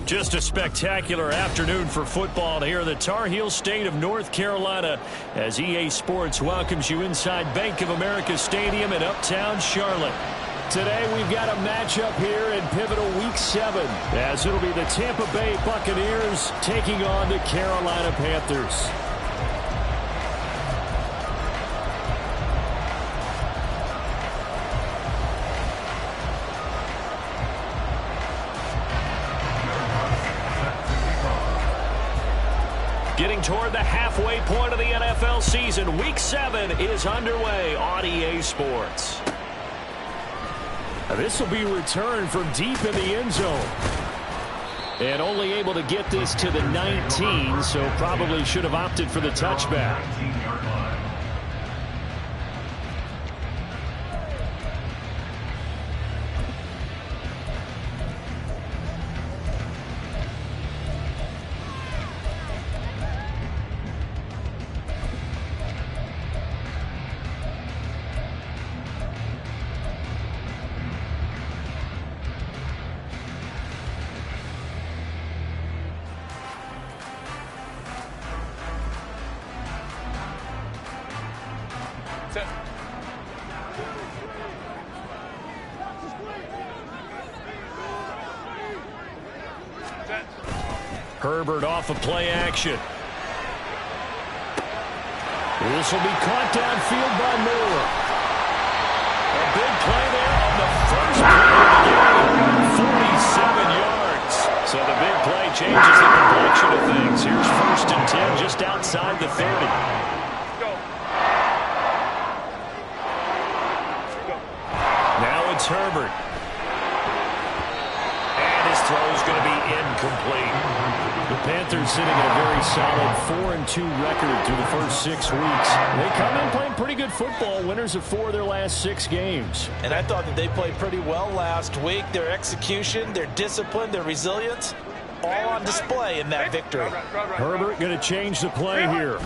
Just a spectacular afternoon for football here in the Tar Heel state of North Carolina as EA Sports welcomes you inside Bank of America Stadium in Uptown Charlotte. Today we've got a matchup here in pivotal Week 7 as it'll be the Tampa Bay Buccaneers taking on the Carolina Panthers. Getting toward the halfway point of the NFL season, Week 7 is underway on EA Sports. Now this will be returned from deep in the end zone. And only able to get this to the 19, so probably should have opted for the touchback. Herbert off of play action. This will be caught downfield by Moore. A big play there on the first play of the game. 47 yards. So the big play changes the complexion of things. Here's 1st and 10 just outside the 30. Now it's Herbert. And his throw is going to be incomplete. The Panthers sitting at a very solid 4-2 record through the first 6 weeks. They come in playing pretty good football, winners of 4 of their last 6 games. And I thought that they played pretty well last week. Their execution, their discipline, their resilience, all on display in that victory. Herbert going to change the play here.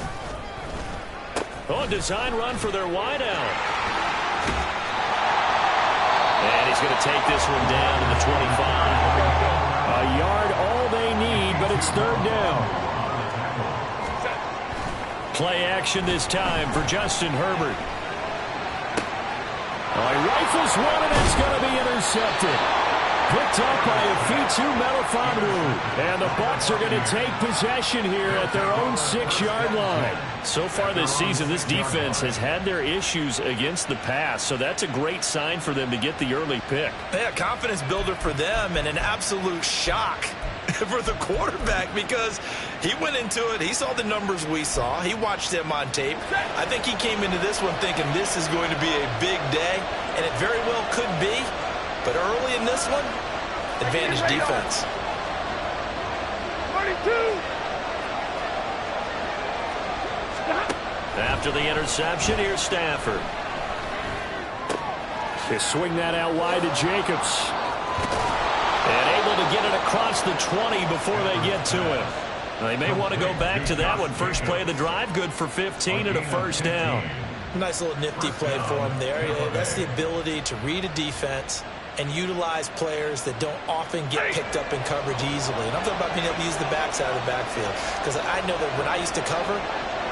Oh, design run for their wideout. And he's going to take this one down to the 25. A yard all they need, but it's 3rd down. Play action this time for Justin Herbert. He rifles one, and it's going to be intercepted. Picked up by Afitu Melifonwu. And the Bucs are going to take possession here at their own 6-yard line. So far this season, this defense has had their issues against the pass, so that's a great sign for them to get the early pick. Yeah, confidence builder for them and an absolute shock for the quarterback because he went into it. He saw the numbers we saw. He watched them on tape. I think he came into this one thinking this is going to be a big day, and it very well could be. But early in this one, advantage defense. 42. After the interception, here's Stafford. They swing that out wide to Jacobs. And able to get it across the 20 before they get to him. They may want to go back to that one. First play of the drive, good for 15 and a 1st down. Nice little nifty play for him there. That's the ability to read a defense and utilize players that don't often get picked up in coverage easily. And I'm talking about being able to use the backs out of the backfield. Because I know that when I used to cover,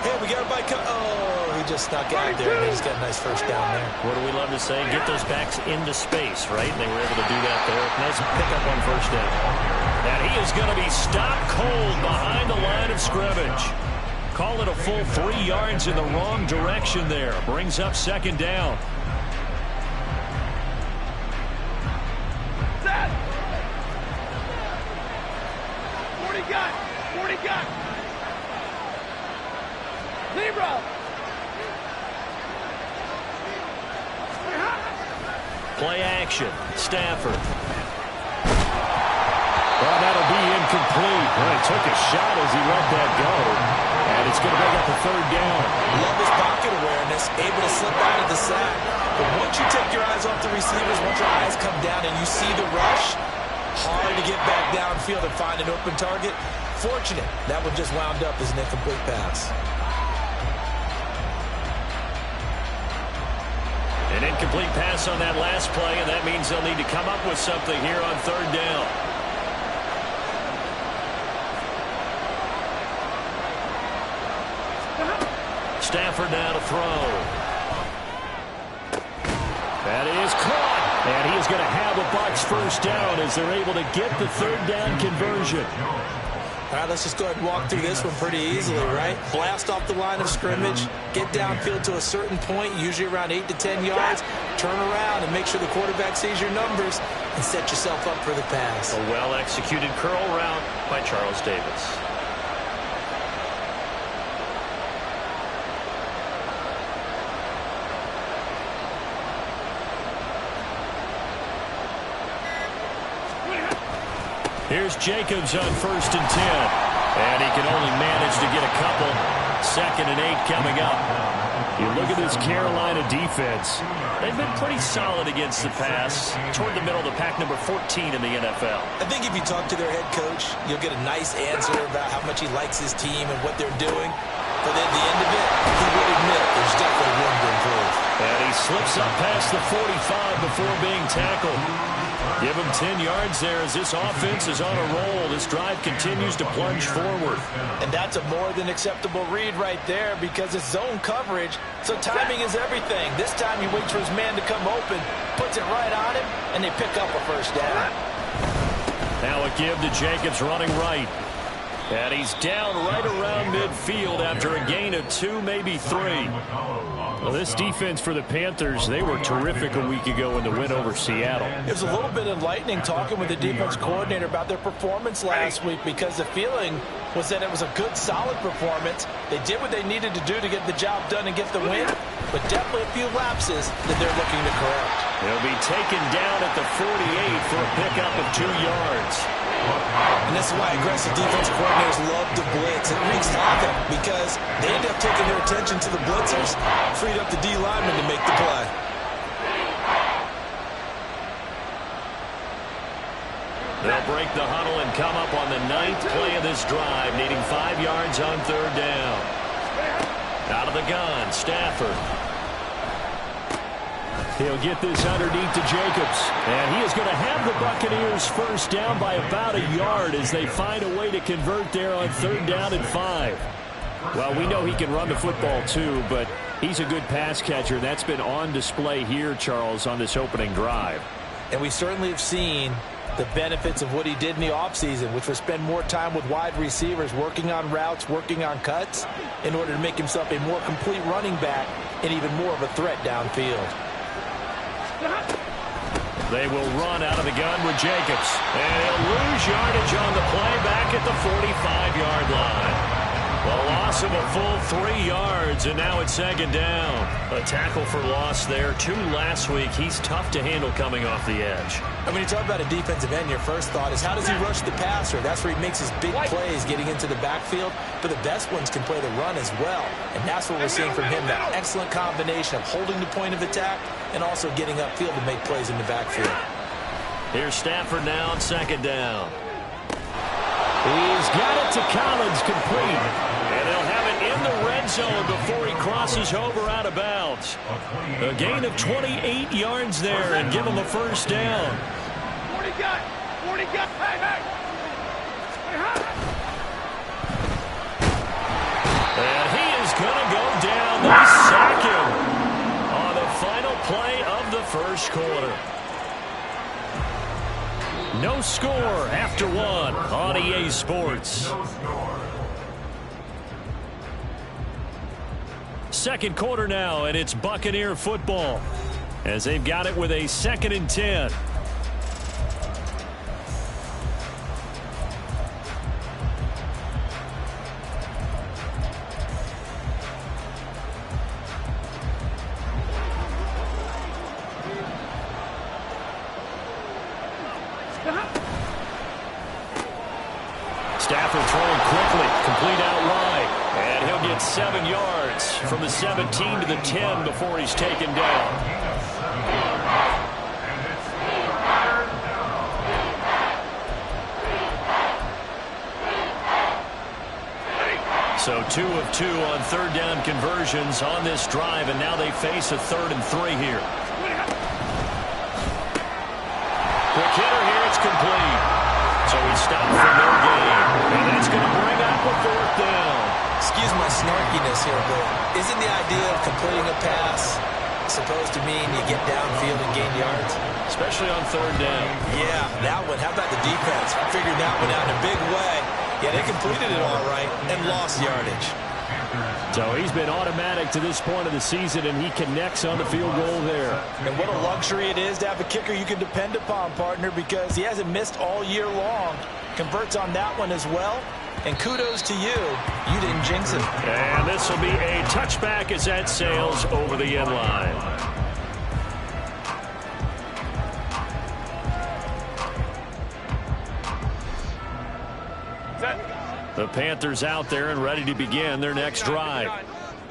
hey, we got everybody oh, he just snuck out there, and he just got a nice 1st down there. What do we love to say? Get those backs into space, right? And they were able to do that there. Nice pickup on 1st down. And he is going to be stopped cold behind the line of scrimmage. Call it a full 3 yards in the wrong direction there. Brings up 2nd down. 40 gun. Zero. Play action. Stafford. Well, that'll be incomplete. Well, he took a shot as he let that go. And it's going to bring up a third down. Love his pocket awareness, able to slip out of the sack. But once you take your eyes off the receivers, once your eyes come down and you see the rush, hard to get back downfield and find an open target. Fortunate, that one just wound up as an incomplete pass. An incomplete pass on that last play, and that means they'll need to come up with something here on third down. Stafford now to throw. That is caught. And he is going to have a Bucs first down as they're able to get the third down conversion. All right, let's just go ahead and walk through this one pretty easily, right? Blast off the line of scrimmage, get downfield to a certain point, usually around 8 to 10 yards, turn around and make sure the quarterback sees your numbers and set yourself up for the pass. A well-executed curl route by Charles Davis. Here's Jacobs on 1st and 10. And he can only manage to get a couple. 2nd and 8 coming up. You look at this Carolina defense. They've been pretty solid against the pass. Toward the middle of the pack, number 14 in the NFL. I think if you talk to their head coach, you'll get a nice answer about how much he likes his team and what they're doing. But at the end of it, he would admit there's definitely room to improve. And he slips up past the 45 before being tackled. Give him 10 yards there as this offense is on a roll. This drive continues to plunge forward. And that's a more than acceptable read right there because it's zone coverage, so timing is everything. This time he waits for his man to come open, puts it right on him, and they pick up a first down. Now a give to Jacobs running right. And he's down right around midfield after a gain of 2, maybe 3. Well, this defense for the Panthers, they were terrific a week ago in the win over Seattle. It was a little bit enlightening talking with the defense coordinator about their performance last week because the feeling was that it was a good, solid performance. They did what they needed to do to get the job done and get the win, but definitely a few lapses that they're looking to correct. They'll be taken down at the 48 for a pickup of 2 yards. And this is why aggressive defensive coordinators love to blitz. It wreaks havoc because they end up taking their attention to the blitzers, freed up the D lineman to make the play. They'll break the huddle and come up on the 9th play of this drive, needing 5 yards on third down. Out of the gun, Stafford. He'll get this underneath to Jacobs. And he is going to have the Buccaneers first down by about a yard as they find a way to convert there on 3rd down and 5. Well, we know he can run the football too, but he's a good pass catcher. That's been on display here, Charles, on this opening drive. And we certainly have seen the benefits of what he did in the offseason, which was spend more time with wide receivers, working on routes, working on cuts, in order to make himself a more complete running back and even more of a threat downfield. They will run out of the gun with Jacobs. And he'll lose yardage on the play back at the 45-yard line. The loss of a full 3 yards, and now it's 2nd down. A tackle for loss there. 2 last week. He's tough to handle coming off the edge. And when you talk about a defensive end, your first thought is how does he rush the passer? That's where he makes his big plays getting into the backfield. But the best ones can play the run as well. And that's what we're seeing from him, that excellent combination of holding the point of attack and also getting upfield to make plays in the backfield. Here's Stafford now on 2nd down. He's got it to Collins, complete. And they'll have it in the red zone before he crosses over out of bounds. A gain of 28 yards there and give him a first down. 40 got. Hey, hey. And he is going to go down. They sack him on the final play of the first quarter. No score after 1 on EA Sports. Second quarter now, and it's Buccaneer football as they've got it with a 2nd and 10. gets 7 yards from the 17 to the 10 before he's taken down. So 2 of 2 on third down conversions on this drive, and now they face a 3rd and 3 here. Quick hitter here, it's complete. So he stopped for no gain, and that's going to bring up a 4th down. Excuse my snarkiness here, but isn't the idea of completing a pass supposed to mean you get downfield and gain yards? Especially on 3rd down. Yeah, that one. How about the defense? Figured that one out in a big way. Yeah, they completed it all right and lost yardage. So he's been automatic to this point of the season, and he connects on the field goal there. And what a luxury it is to have a kicker you can depend upon, partner, because he hasn't missed all year long. Converts on that one as well. And kudos to you. You didn't jinx it. And this will be a touchback as that sails over the end line. The Panthers out there and ready to begin their next drive.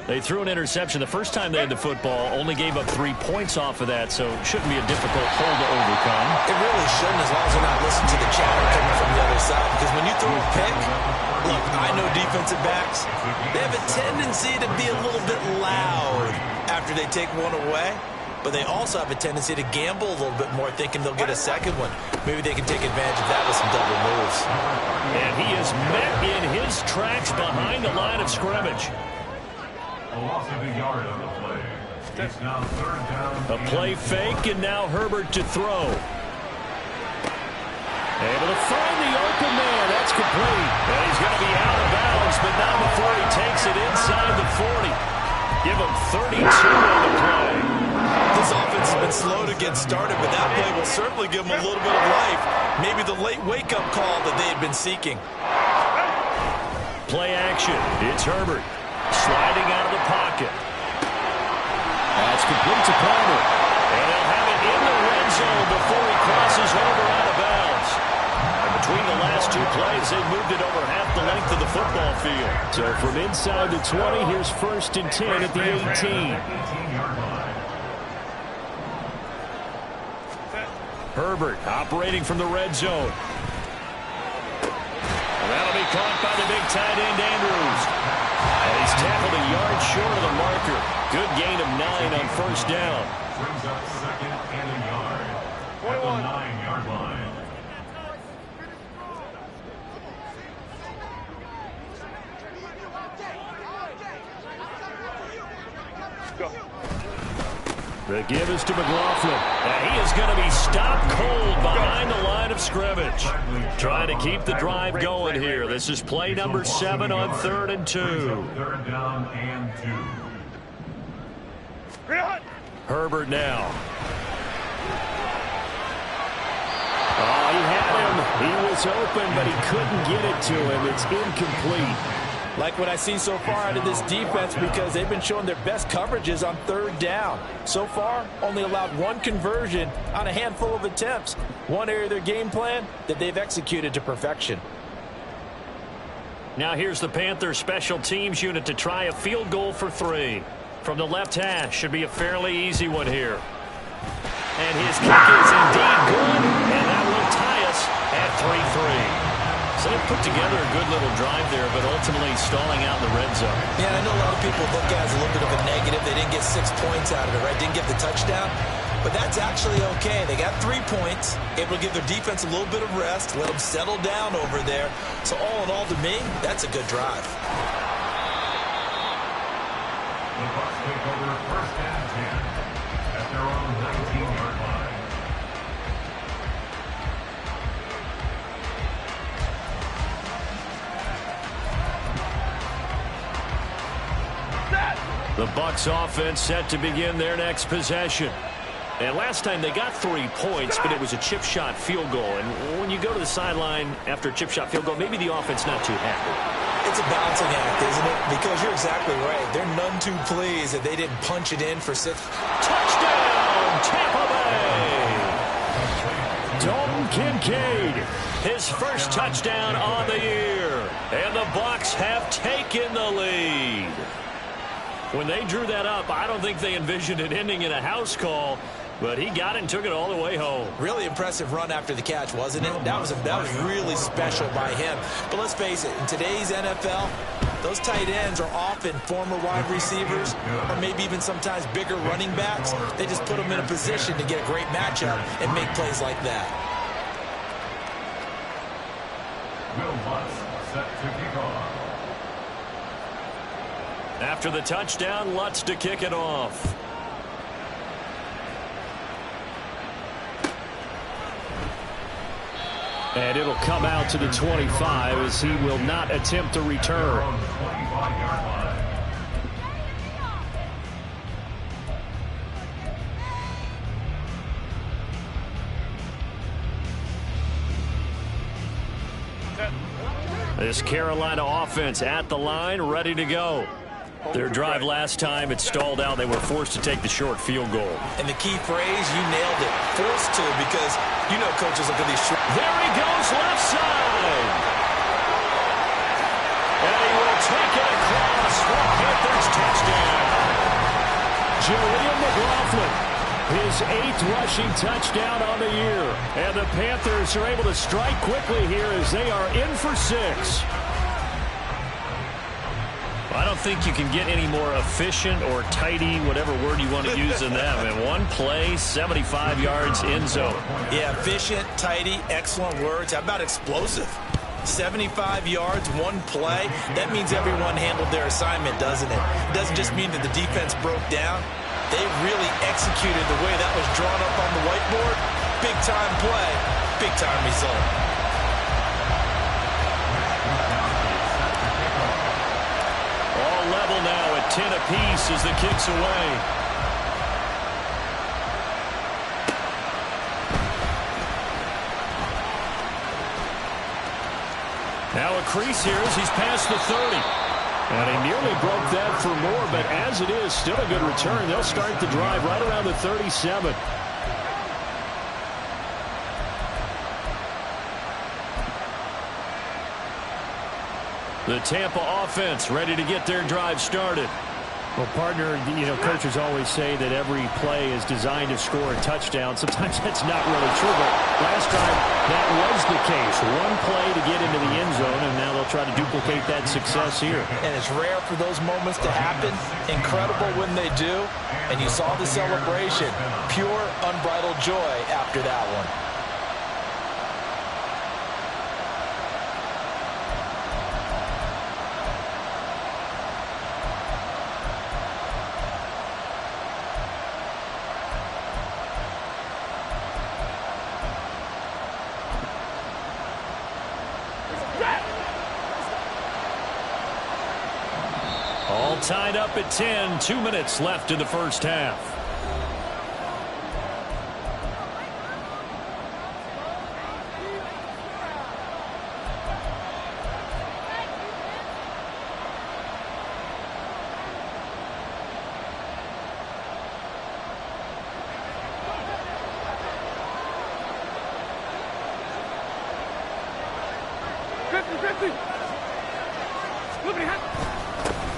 They threw an interception the first time they had the football, only gave up 3 points off of that, so it shouldn't be a difficult hole to overcome. It really shouldn't, as long as they're not listening to the chatter coming from the other side, because when you throw a pick, look, I know defensive backs, they have a tendency to be a little bit loud after they take one away, but they also have a tendency to gamble a little bit more, thinking they'll get a second one. Maybe they can take advantage of that with some double moves. And he is met in his tracks behind the line of scrimmage. A loss of a yard on the play. It's now 3rd down. A play fake, and now Herbert to throw. Able to find the open man. That's complete. And he's going to be out of bounds, but not before he takes it inside the 40. Give him 32 on the play. This offense has been slow to get started, but that play will certainly give them a little bit of life. Maybe the late wake-up call that they had been seeking. Play action. It's Herbert. Sliding out of the pocket. That's complete to Palmer. And they'll have it in the red zone before he crosses over out of bounds. And between the last 2 plays, they've moved it over half the length of the football field. So from inside the 20, here's 1st and 10 at the 18. Herbert operating from the red zone. And that'll be caught by the big tight end, Andrews. And he's tackled a yard short of the marker. Good gain of 9 on 1st down. Brings up 2nd and a yard at the 9-yard line. The give is to McLaughlin. And he is going to be stopped cold behind the line of scrimmage. Trying to keep the drive going here. This is play number 7 on 3rd and 2. 3rd down and 2. Herbert now. Oh, he had him. He was open, but he couldn't get it to him. It's incomplete. Like what I see so far out of this defense, because they've been showing their best coverages on 3rd down. So far, only allowed 1 conversion on a handful of attempts. One area of their game plan that they've executed to perfection. Now here's the Panthers special teams unit to try a field goal for 3. From the left hash, should be a fairly easy one here. And his kick is indeed good, and that will tie us at 3-3. So they put together a good little drive there, but ultimately stalling out in the red zone. Yeah, I know a lot of people look at it as a little bit of a negative. They didn't get 6 points out of it, right? Didn't get the touchdown. But that's actually okay. They got 3 points, able to give their defense a little bit of rest, let them settle down over there. So all in all, to me, that's a good drive. The Bucs take over 1st and 10 at their own 19-yard line. The Bucs offense set to begin their next possession. And last time they got 3 points, but it was a chip shot field goal. And when you go to the sideline after a chip shot field goal, maybe the offense not too happy. It's a balancing act, isn't it? Because you're exactly right. They're none too pleased that they didn't punch it in for 6. Touchdown, Tampa Bay! Dalton Kincaid, his first touchdown on the year. And the Bucs have taken the lead. When they drew that up, I don't think they envisioned it ending in a house call, but he got it and took it all the way home. Really impressive run after the catch, wasn't it? That was really special by him. But let's face it, in today's NFL, those tight ends are often former wide receivers or maybe even sometimes bigger running backs. They just put them in a position to get a great matchup and make plays like that. Bucs set to kick off. After the touchdown, Lutz to kick it off. And it'll come out to the 25 as he will not attempt a return. This Carolina offense at the line, ready to go. Their drive last time, it stalled out. They were forced to take the short field goal. And the key phrase, you nailed it, forced to, because you know coaches look at these short. There he goes, left side. And he will take it across for a Panthers touchdown. Julian McLaughlin, his 8th rushing touchdown on the year. And the Panthers are able to strike quickly here as they are in for 6. I don't think you can get any more efficient or tidy, whatever word you want to use in them. In one play, 75 yards in zone. Yeah, efficient, tidy, excellent words. How about explosive? 75 yards, one play. That means everyone handled their assignment, doesn't it? It doesn't just mean that the defense broke down. They really executed the way that was drawn up on the whiteboard. Big-time play, big-time result. Level now at 10 apiece as the kick's away. Now a crease here as he's past the 30. And he nearly broke that for more, but as it is, still a good return. They'll start the drive right around the 37. The Tampa offense ready to get their drive started. Well, partner, coaches always say that every play is designed to score a touchdown. Sometimes that's not really true, but last time that was the case. One play to get into the end zone, and now they'll try to duplicate that success here. And it's rare for those moments to happen. Incredible when they do. And you saw the celebration. Pure, unbridled joy after that one. All tied up at 10, 2 minutes left in the first half.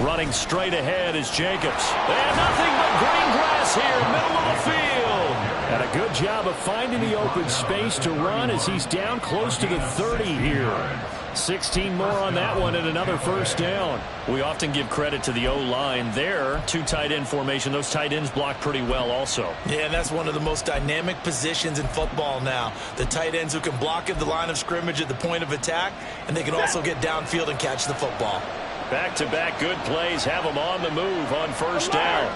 Running straight ahead is Jacobs. And nothing but green grass here, middle of the field. And a good job of finding the open space to run as he's down close to the 30 here. 16 more on that one and another first down. We often give credit to the O-line there. 2 tight end formation. Those tight ends block pretty well also. Yeah, and that's one of the most dynamic positions in football now. The tight ends who can block at the line of scrimmage at the point of attack, and they can also get downfield and catch the football. Back-to-back good plays have them on the move on first down.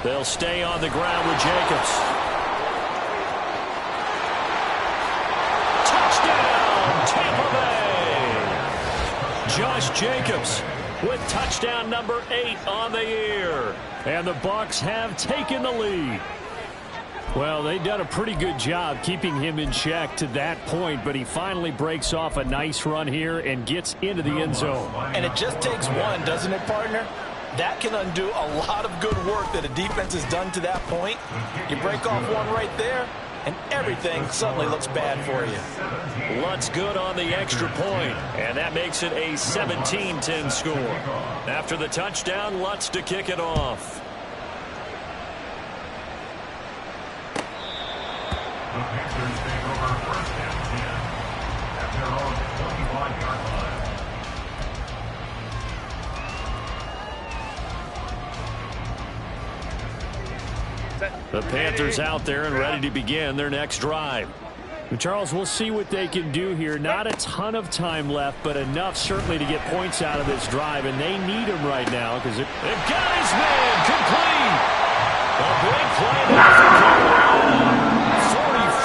They'll stay on the ground with Jacobs. Touchdown, Tampa Bay! Josh Jacobs with touchdown number 8 on the year. And the Bucs have taken the lead. Well, they've done a pretty good job keeping him in check to that point, but he finally breaks off a nice run here and gets into the end zone. And it just takes one, doesn't it, partner? That can undo a lot of good work that a defense has done to that point. You break off one right there, and everything suddenly looks bad for you. Lutz good on the extra point, and that makes it a 17-10 score. After the touchdown, Lutz to kick it off. The Panthers take over first and 10 at their own 25-yard line. The Panthers out there and ready to begin their next drive. Charles, we'll see what they can do here. Not a ton of time left, but enough certainly to get points out of this drive, and they need him right now because they've got his man complete. A big play there for Carolina.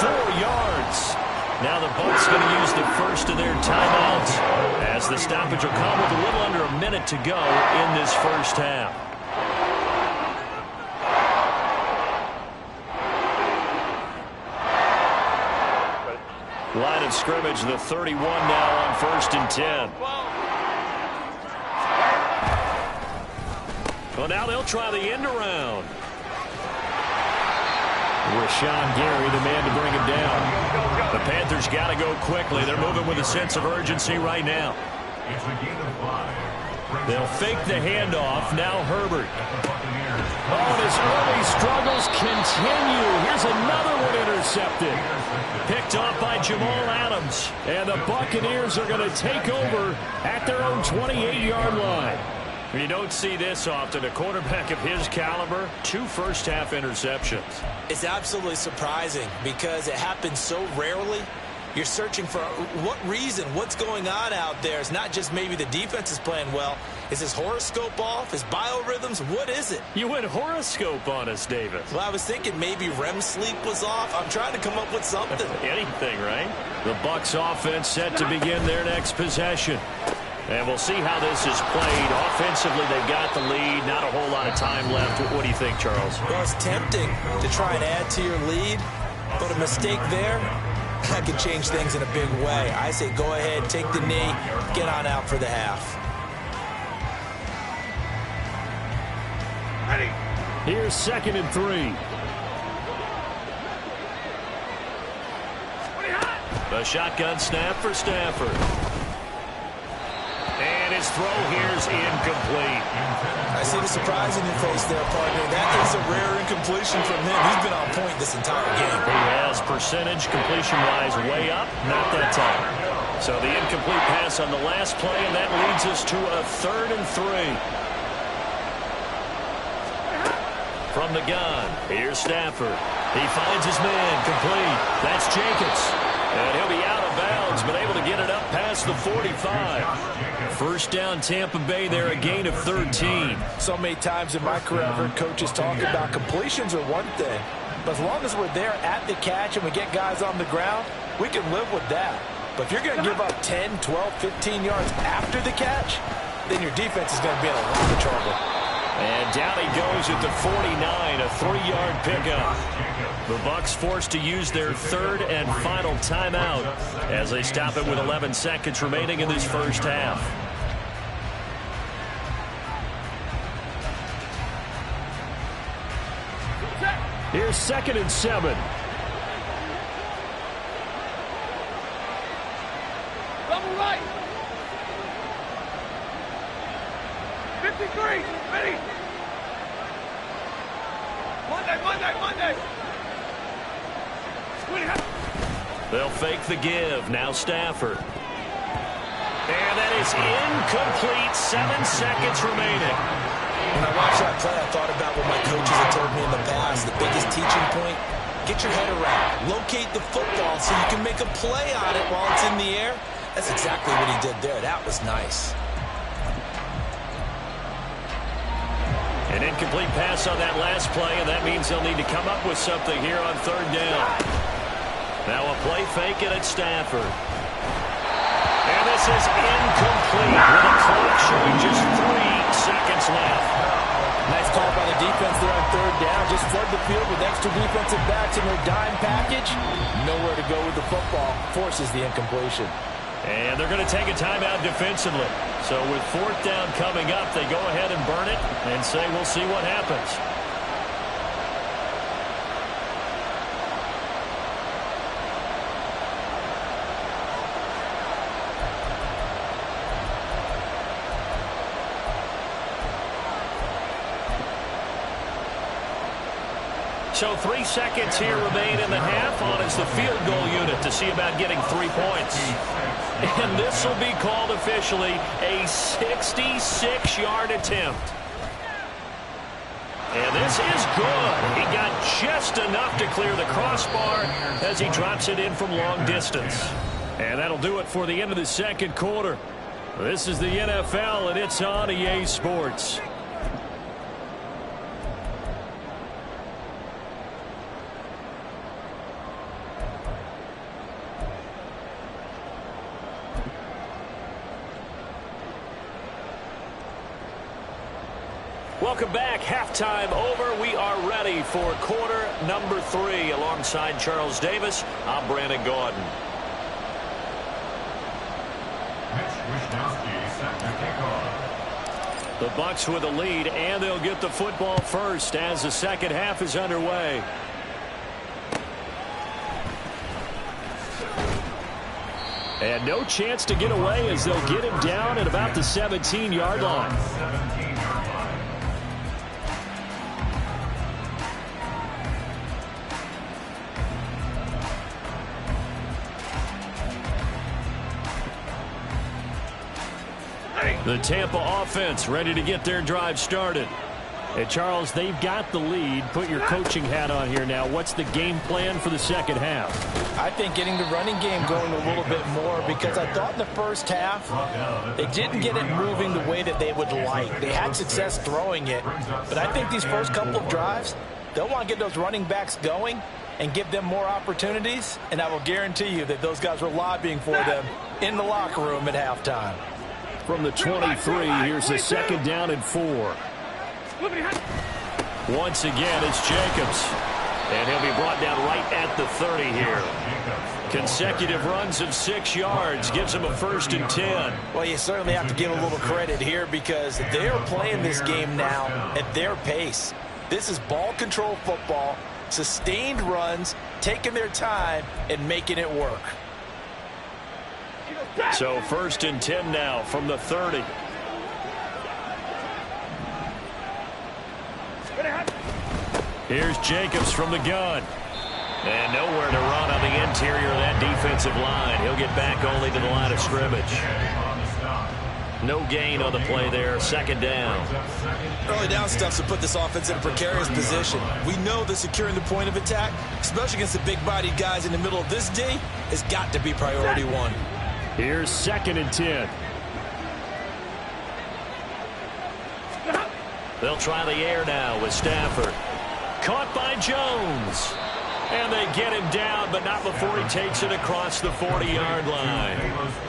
44 yards. Now the Bucs going to use the first of their timeouts as the stoppage will come with a little under a minute to go in this first half. Line of scrimmage, the 31 now on first and 10. Well, now they'll try the end around. Rashawn Gary, the man to bring him down. The Panthers got to go quickly. They're moving with a sense of urgency right now. It's a gain of 5. They'll fake the handoff. Now Herbert. Oh, and his early struggles continue. Here's another one intercepted. Picked off by Jamal Adams. And the Buccaneers are going to take over at their own 28-yard line. You don't see this often. A quarterback of his caliber, 2 first-half interceptions. It's absolutely surprising because it happens so rarely. You're searching for what reason, what's going on out there. It's not just maybe the defense is playing well. Is his horoscope off? His biorhythms? What is it? You went horoscope on us, David. Well, I was thinking maybe REM sleep was off. I'm trying to come up with something. Anything, right? The Bucs offense set to begin their next possession. And we'll see how this is played. Offensively, they've got the lead. Not a whole lot of time left. What do you think, Charles? Well, it's tempting to try and add to your lead, but a mistake there, that could change things in a big way. I say go ahead, take the knee, get on out for the half. Ready. Here's 2nd and 3. The shotgun snap for Stafford. And his throw here's incomplete. I see the surprise in your face there, partner. That is a rare incompletion from him. He's been on point this entire game. He has percentage completion-wise way up. Not that time. So the incomplete pass on the last play, and that leads us to a 3rd and 3. From the gun, here's Stafford. He finds his man complete. That's Jacobs. And he'll be out of bounds, but able to get it up past the 45. First down, Tampa Bay there, a gain of 13. So many times in my career, I've heard coaches talk about completions are one thing. But as long as we're there at the catch and we get guys on the ground, we can live with that. But if you're going to give up 10, 12, 15 yards after the catch, then your defense is going to be in a lot of trouble. And down he goes at the 49, a 3-yard pickup. The Bucs forced to use their 3rd and final timeout as they stop it with 11 seconds remaining in this first half. Here's 2nd and 7. Double right. 53. Ready. Monday. They'll fake the give. Now Stafford. And that is incomplete. 7 seconds remaining. When I watched that play, I thought about what my coaches have told me in the past. The biggest teaching point, get your head around. Locate the football so you can make a play on it while it's in the air. That's exactly what he did there. That was nice. An incomplete pass on that last play, and that means they'll need to come up with something here on 3rd down. Now a play fake, and it's Stafford. And this is incomplete with a clock showing just 3 seconds left. Nice call by the defense there on 3rd down. Just flood the field with extra defensive backs in their dime package. Nowhere to go with the football. Forces the incompletion. And they're going to take a timeout defensively. So with 4th down coming up, they go ahead and burn it and say we'll see what happens. So 3 seconds here remain in the half. On is the field goal unit to see about getting 3 points. And this will be called officially a 66-yard attempt. And this is good. He got just enough to clear the crossbar as he drops it in from long distance. And that'll do it for the end of the second quarter. This is the NFL, and it's on EA Sports. Welcome back. Halftime over. We are ready for quarter number 3. Alongside Charles Davis, I'm Brandon Gordon. The Bucs with a lead, and they'll get the football first as the second half is underway. And no chance to get away as they'll get him down at about the 17-yard line. The Tampa offense ready to get their drive started. Hey, Charles, they've got the lead. Put your coaching hat on here now. What's the game plan for the second half? I think getting the running game going a little bit more, because I thought in the first half they didn't get it moving the way that they would like. They had success throwing it, but I think these first couple of drives, they'll want to get those running backs going and give them more opportunities, and I will guarantee you that those guys were lobbying for them in the locker room at halftime. From the 23, here's a second down and 4. Once again, it's Jacobs. And he'll be brought down right at the 30 here. Consecutive runs of 6 yards gives him a 1st and 10. Well, you certainly have to give a little credit here, because they're playing this game now at their pace. This is ball control football, sustained runs, taking their time and making it work. So 1st and 10 now from the 30. Here's Jacobs from the gun. And nowhere to run on the interior of that defensive line. He'll get back only to the line of scrimmage. No gain on the play there. 2nd down. Early down stuff to put this offense in a precarious position. We know that securing the point of attack, especially against the big-bodied guys in the middle of this D, has got to be priority 1. Here's 2nd and 10. They'll try the air now with Stafford. Caught by Jones. And they get him down, but not before he takes it across the 40-yard line.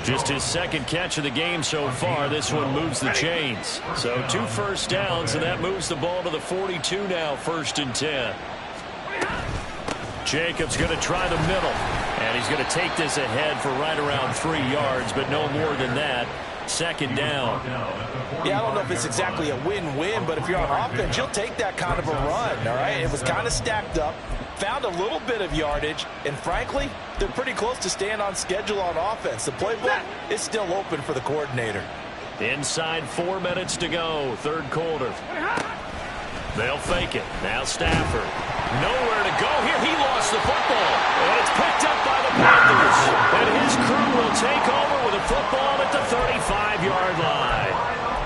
Just his 2nd catch of the game so far. This one moves the chains. So 2 first downs, and that moves the ball to the 42 now, 1st and 10. Jacobs going to try the middle. And he's going to take this ahead for right around 3 yards, but no more than that. 2nd down. Yeah, I don't know if it's exactly a win-win, but if you're on offense, you'll take that kind of a run, all right? It was kind of stacked up, found a little bit of yardage, and frankly, they're pretty close to staying on schedule on offense. The playbook is still open for the coordinator. Inside 4 minutes to go, 3rd quarter. They'll fake it. Now Stafford. Nowhere to go here. He lost the football. And it's picked up by the Panthers. And his crew will take over with a football at the 35-yard line.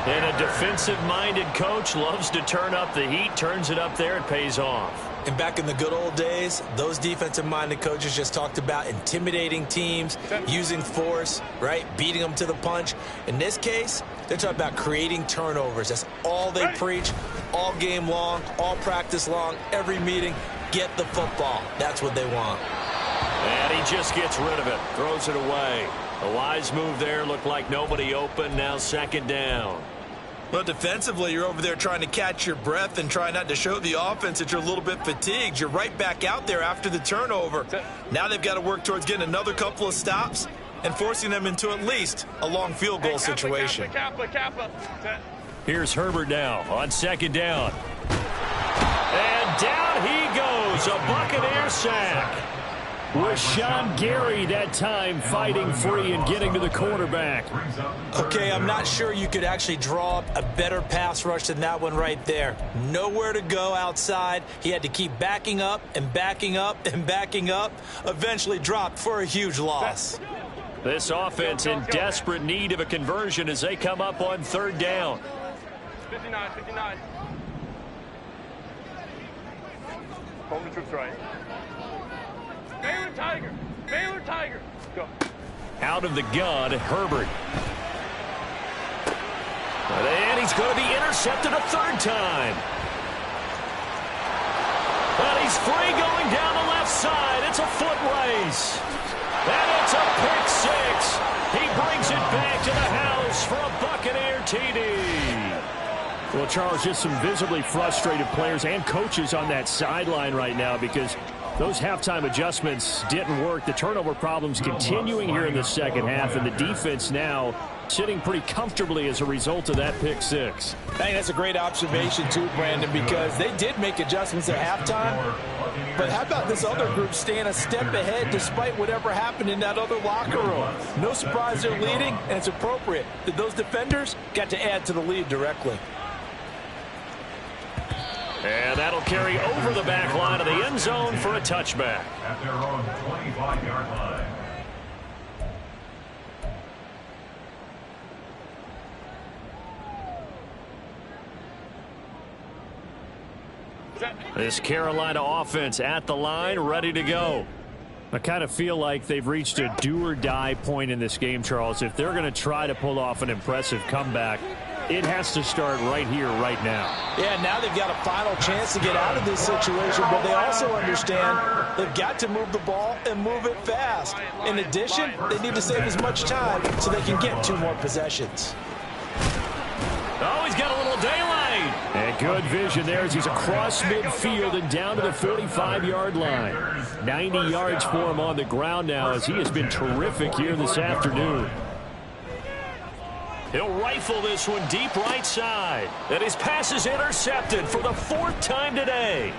And a defensive-minded coach loves to turn up the heat, turns it up there, it pays off. And back in the good old days, those defensive-minded coaches just talked about intimidating teams, using force, right, beating them to the punch. In this case, they're talking about creating turnovers. That's all they preach, all game long, all practice long, every meeting. Get the football. That's what they want. And he just gets rid of it, throws it away. A wise move there, looked like nobody open, now 2nd down. Well, defensively, you're over there trying to catch your breath and try not to show the offense that you're a little bit fatigued. You're right back out there after the turnover. Now they've got to work towards getting another couple of stops and forcing them into at least a long field goal situation. Here's Herbert now on 2nd down. And down he goes, a Buccaneer sack. Rashawn Gary that time fighting free and getting to the quarterback. Okay, I'm not sure you could actually draw up a better pass rush than that one right there. Nowhere to go outside. He had to keep backing up and backing up and backing up. Eventually dropped for a huge loss. This offense in desperate need of a conversion as they come up on third down. 59, 59. Home the troops right. Baylor Tiger. Baylor Tiger. Go. Out of the gun, Herbert. And he's going to be intercepted a third time. But he's free going down the left side. It's a foot race. And it's a pick six. He brings it back to the house for a Buccaneer TD. Well, Charles, just some visibly frustrated players and coaches on that sideline right now because those halftime adjustments didn't work. The turnover problems continuing here in the second half, and the defense now sitting pretty comfortably as a result of that pick six. I think that's a great observation too, Brandon, because they did make adjustments at halftime. But how about this other group staying a step ahead despite whatever happened in that other locker room? No surprise they're leading, and it's appropriate that those defenders got to add to the lead directly. And that'll carry over the back line of the end zone for a touchback. At their own 25-yard line. This Carolina offense at the line, ready to go. I kind of feel like they've reached a do-or-die point in this game, Charles. If they're going to try to pull off an impressive comeback, it has to start right here, right now. Yeah, now they've got a final chance to get out of this situation, but they also understand they've got to move the ball and move it fast. In addition, they need to save as much time so they can get 2 more possessions. Oh, he's got a little daylight. And good vision there as he's across midfield and down to the 45-yard line. 90 yards for him on the ground now as he has been terrific here this afternoon. He'll rifle this one deep right side. And his pass is intercepted for the 4th time today.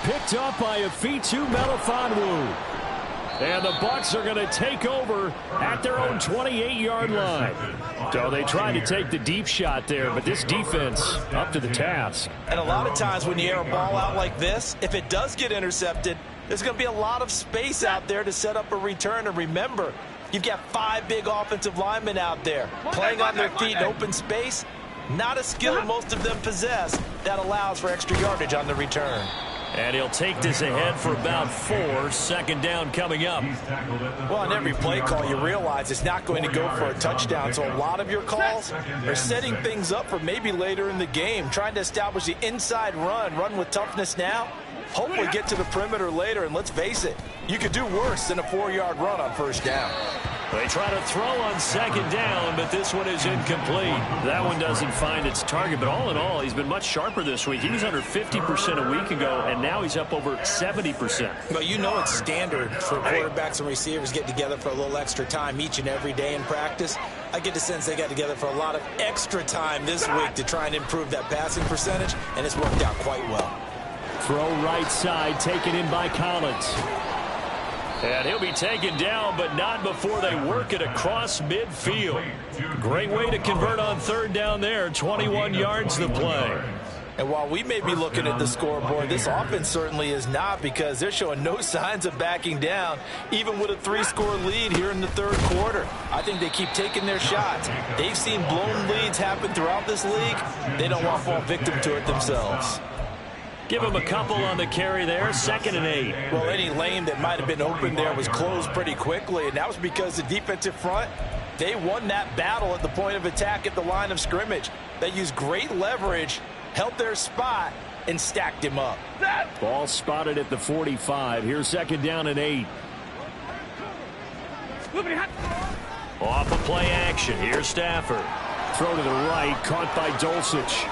Picked up by Afitu Melifonwu. And the Bucs are going to take over at their own 28-yard line. So they tried to take the deep shot there, but this defense up to the task. And a lot of times when you air a ball out like this, if it does get intercepted, there's going to be a lot of space out there to set up a return. And remember, you've got 5 big offensive linemen out there playing on their feet in open space. Not a skill most of them possess that allows for extra yardage on the return. And he'll take this ahead for about 4. 2nd down coming up. Well, on every play call, you realize it's not going to go for a touchdown. So a lot of your calls are setting things up for maybe later in the game, trying to establish the inside run with toughness now. Hopefully get to the perimeter later, and let's face it, you could do worse than a 4-yard run on 1st down. They try to throw on 2nd down, but this one is incomplete. That one doesn't find its target, but all in all, he's been much sharper this week. He was under 50% a week ago, and now he's up over 70%. Well, you know it's standard for quarterbacks and receivers get together for a little extra time each and every day in practice. I get the sense they got together for a lot of extra time this week to try and improve that passing percentage, and it's worked out quite well. Throw right side, taken in by Collins. And he'll be taken down, but not before they work it across midfield. Great way to convert on 3rd down there. 21 yards to play. And while we may be looking at the scoreboard, this offense certainly is not, because they're showing no signs of backing down, even with a 3-score lead here in the 3rd quarter. I think they keep taking their shots. They've seen blown leads happen throughout this league. They don't want to fall victim to it themselves. Give him a couple on the carry there. 2nd and 8. Well, any lane that might have been open there was closed pretty quickly, and that was because the defensive front, they won that battle at the point of attack at the line of scrimmage. They used great leverage, held their spot, and stacked him up. Ball spotted at the 45. Here's 2nd down and 8. Off of play action. Here's Stafford. Throw to the right, caught by Dulcich.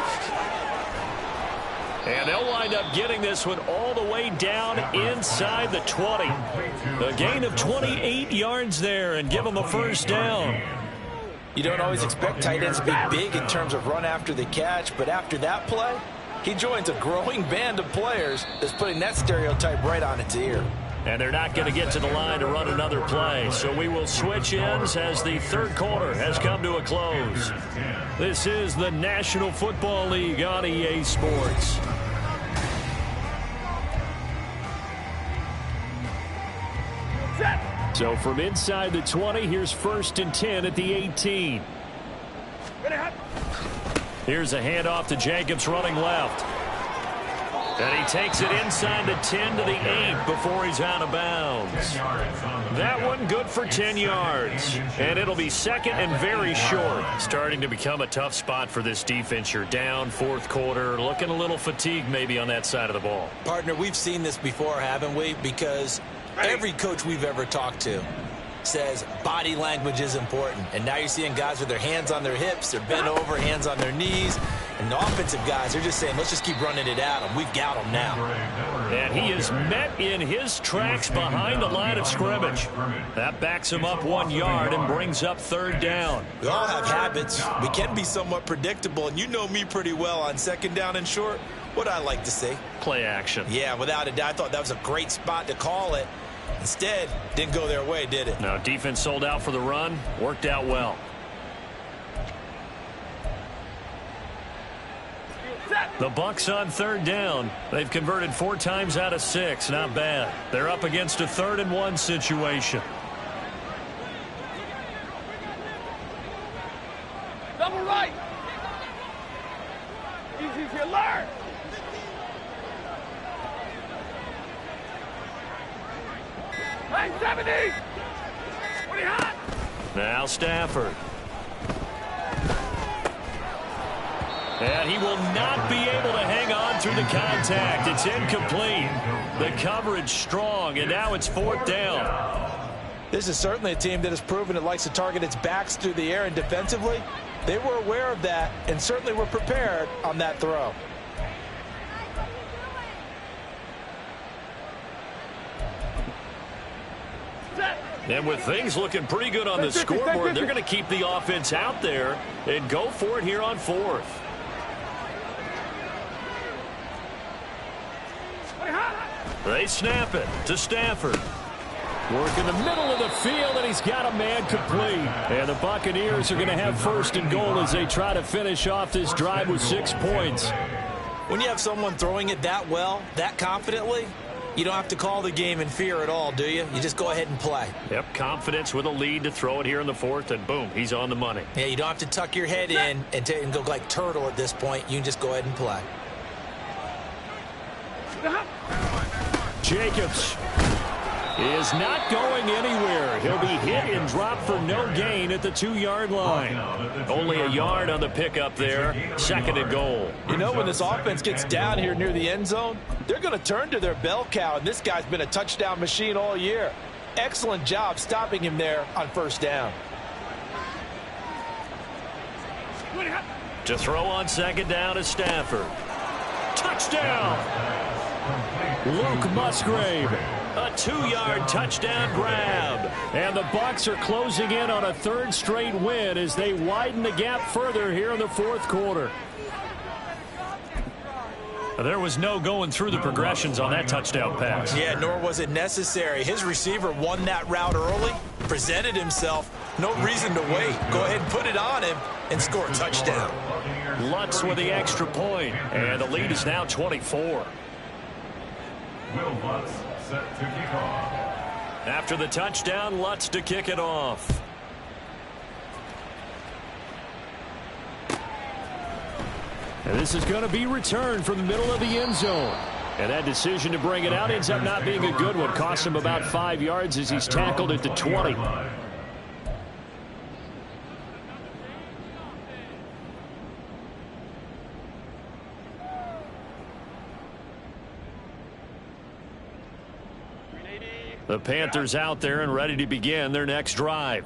And they'll wind up getting this one all the way down inside the 20. A gain of 28 yards there, and give them a 1st down. You don't always expect tight ends to be big in terms of run after the catch, but after that play, he joins a growing band of players that's putting that stereotype right on its ear. And they're not going to get to the line to run another play. So we will switch ends as the third quarter has come to a close. This is the National Football League on EA Sports. So from inside the 20, here's 1st and 10 at the 18. Here's a handoff to Jacobs running left. And he takes it inside the 10 to the 8 before he's out of bounds. That one good for 10 yards. And it'll be second and very short. Starting to become a tough spot for this defense. You're down 4th quarter, looking a little fatigued maybe on that side of the ball. Partner, we've seen this before, haven't we? Because every coach we've ever talked to says body language is important. And now you're seeing guys with their hands on their hips, they're bent over, hands on their knees. And the offensive guys are just saying, let's just keep running it at them. We've got them now. And he is met in his tracks behind the line of scrimmage. That backs him up 1 yard and brings up 3rd down. We all have habits. We can be somewhat predictable. And you know me pretty well on 2nd down and short. What I like to see. Play action. Yeah, without a doubt. I thought that was a great spot to call it. Instead, didn't go their way, did it? No, defense sold out for the run. Worked out well. The Bucs on 3rd down. They've converted 4 times out of 6. Not bad. They're up against a 3rd and 1 situation. Double right. Easy to learn. Hey, 70. 20 hot. Now Stafford. And he will not be able to hang on through the contact. It's incomplete. The coverage strong, and now it's 4th down. This is certainly a team that has proven it likes to target its backs through the air, and defensively, they were aware of that and certainly were prepared on that throw. And with things looking pretty good on the scoreboard, they're going to keep the offense out there and go for it here on 4th. They snap it to Stafford. Work in the middle of the field, and he's got a man complete. And the Buccaneers are going to have 1st and goal as they try to finish off this drive with 6 points. When you have someone throwing it that well, that confidently, you don't have to call the game in fear at all, do you? You just go ahead and play. Yep, confidence with a lead to throw it here in the 4th, and boom, he's on the money. Yeah, you don't have to tuck your head in and go like turtle at this point. You can just go ahead and play. Jacobs is not going anywhere. He'll be hit and dropped for no gain at the 2-yard line. Only a yard on the pickup there. 2nd and goal. You know, when this offense gets down here near the end zone, they're going to turn to their bell cow, and this guy's been a touchdown machine all year. Excellent job stopping him there on 1st down. To throw on 2nd down is Stafford. Touchdown! Luke Musgrave. A 2-yard touchdown grab. And the Bucs are closing in on a 3rd straight win as they widen the gap further here in the 4th quarter. There was no going through the progressions on that touchdown pass. Yeah, nor was it necessary. His receiver won that route early, presented himself. No reason to wait. Go ahead and put it on him and score a touchdown. Lutz with the extra point, and the lead is now 24. Will Lutz set to kick off. After the touchdown, Lutz to kick it off. And this is going to be returned from the middle of the end zone. And that decision to bring it out ends up not being a good one. Costs him about 5 yards as he's tackled at the 20. The Panthers out there and ready to begin their next drive.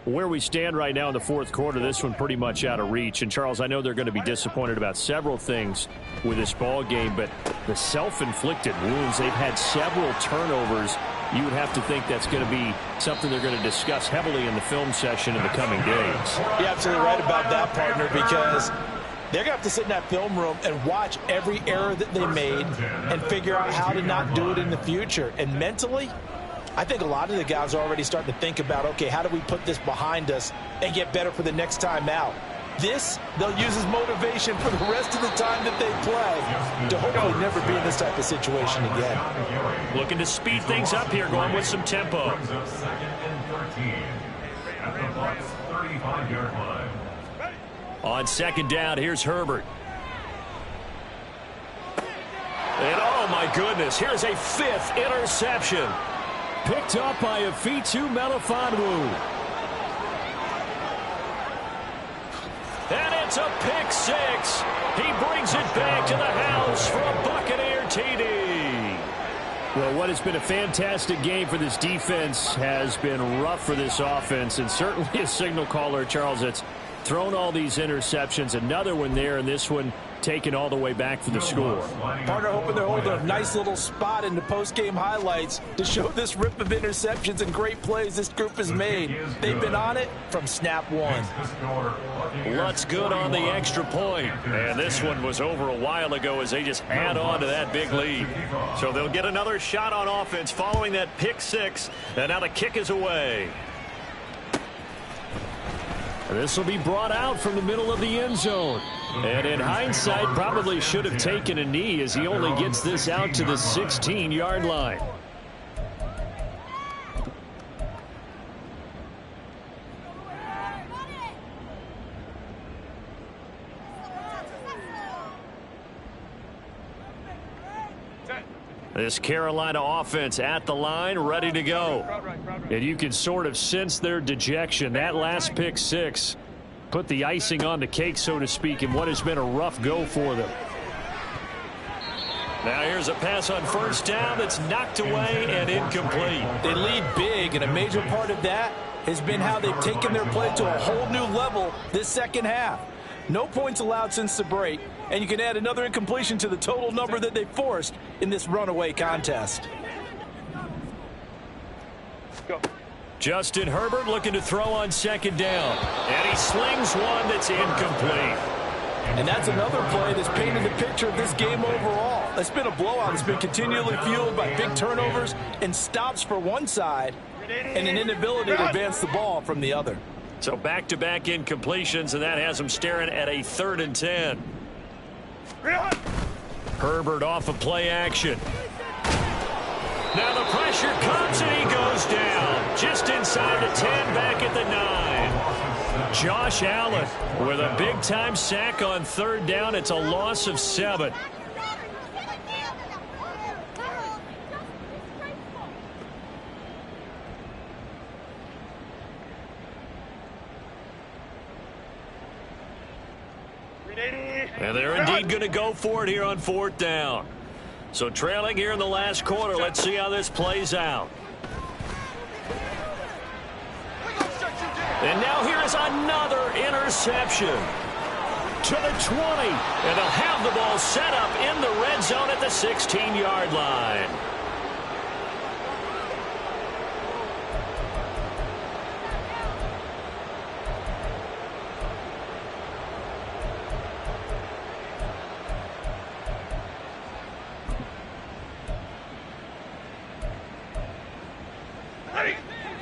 Where we stand right now in the 4th quarter, this one pretty much out of reach. And, Charles, I know they're going to be disappointed about several things with this ball game, but the self-inflicted wounds, they've had several turnovers. You would have to think that's going to be something they're going to discuss heavily in the film session in the coming days. You're absolutely right about that, partner, because They're going to have to sit in that film room and watch every error that they made and figure out how to not do it in the future. And mentally, I think a lot of the guys are already starting to think about, okay, how do we put this behind us and get better for the next time out? This, they'll use as motivation for the rest of the time that they play to hopefully never be in this type of situation again. Looking to speed things up here, going with some tempo. Brings up 2nd and 13 at the Bucs 35-yard line. On 2nd down, here's Herbert. And oh my goodness, here's a 5th interception. Picked up by Afitu Melifonwu. And it's a pick 6. He brings it back to the house for a Buccaneer TD. Well, what has been a fantastic game for this defense has been rough for this offense, and certainly a signal caller, Charles, that's thrown all these interceptions. Another one there, and this one taken all the way back for the score. Partner hoping they're holding a nice little spot in the post-game highlights to show this rip of interceptions and great plays this group has made. They've been on it from snap one. Lutz good on the extra point. And this one was over a while ago as they just add on to that big lead. So they'll get another shot on offense following that pick 6. And now the kick is away. This will be brought out from the middle of the end zone. And in hindsight, probably should have taken a knee as he only gets this out to the 16-yard line. This Carolina offense at the line, ready to go. And you can sort of sense their dejection. That last pick 6 put the icing on the cake, so to speak, in what has been a rough go for them. Now here's a pass on 1st down that's knocked away and incomplete. They lead big, and a major part of that has been how they've taken their play to a whole new level this second half. No points allowed since the break, and you can add another incompletion to the total number that they forced in this runaway contest. Go. Justin Herbert looking to throw on 2nd down. And he slings one that's incomplete. And that's another play that's painted the picture of this game overall. It's been a blowout. It's been continually fueled by big turnovers and stops for one side and an inability to advance the ball from the other. So back-to-back incompletions, and that has them staring at a 3rd and 10. Herbert off of play action. Now the pressure comes, and he goes down. Just inside the 10, back at the 9. Josh Allen with a big-time sack on 3rd down. It's a loss of 7. And they're indeed going to go for it here on 4th down. So trailing here in the last quarter. Let's see how this plays out. And now here is another interception. To the 20. And they'll have the ball set up in the red zone at the 16-yard line.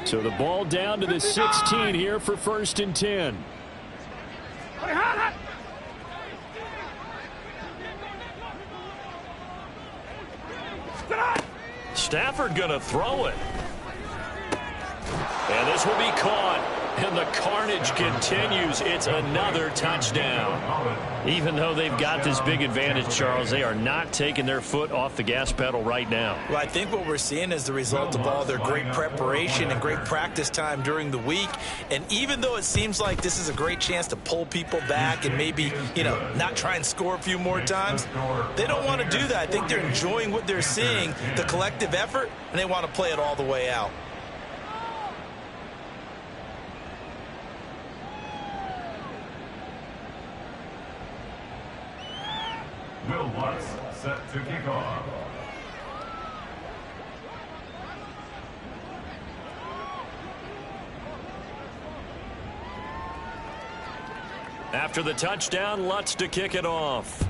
So the ball down to the 16 here for 1st and 10. Stafford going to throw it. And this will be caught. And the carnage continues. It's another touchdown. Even though they've got this big advantage, Charles, they are not taking their foot off the gas pedal right now. Well, I think what we're seeing is the result of all their great preparation and great practice time during the week. And even though it seems like this is a great chance to pull people back and maybe, not try and score a few more times, they don't want to do that. I think they're enjoying what they're seeing, the collective effort, and they want to play it all the way out. Will Lutz set to kick off. After the touchdown, Lutz to kick it off.